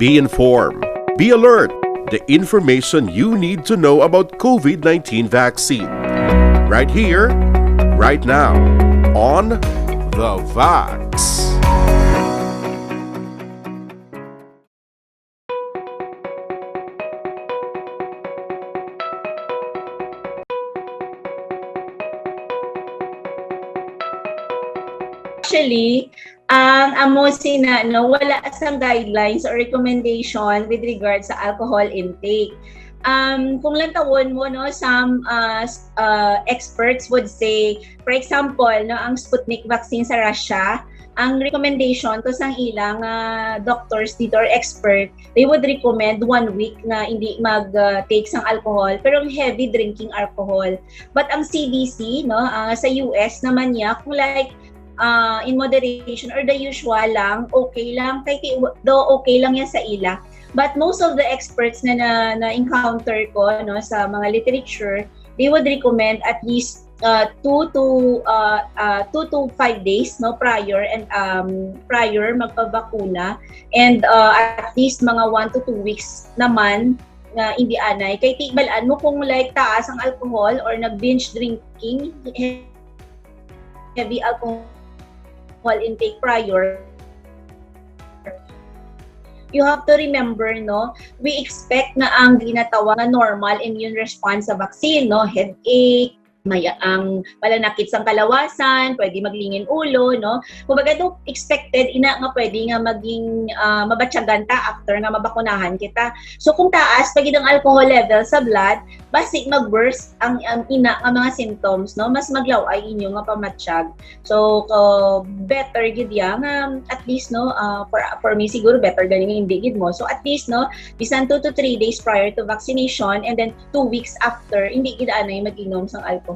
Be informed. Be alert. The information you need to know about COVID-19 vaccine. Right here, right now, on THEVAX. Actually, ang amo sina wala sang guidelines or recommendation with regards sa alcohol intake. Kung lang tawon mo some experts would say, for example, ang Sputnik vaccine sa Russia, ang recommendation to sang ilang doctors dito or expert, they would recommend 1 week na hindi mag-take sang alcohol pero heavy drinking alcohol. But ang CDC sa US naman niya, kung like in moderation or the usual lang, okay lang, though okay lang yan sa ila. But most of the experts na encounter ko sa mga literature, they would recommend at least 2 to 5 days prior and prior magpabakuna, and at least mga 1 to 2 weeks naman na hindi anay. Kay tibalaan mo kung like taas ang alcohol or nag-binge drinking, heavy alcohol intake prior, you have to remember, we expect na ang ginatawag na normal immune response sa vaccine, headache, ang palanakit sang kalawasan, pwede maglingin ulo, Kumbaga expected ina nga pwede nga maging mabatyagan ta after nga mabakunahan kita. So kung taas pag ang alcohol level sa blood, basi mag-worse ang ina nga mga symptoms, mas maglaw ay inyo nga pamatsyag. So better gid ya nga at least for me siguro better ganing hindi gid mo. So at least bisan 2 to 3 days prior to vaccination and then 2 weeks after hindi gid anay mag-inom sang alcohol.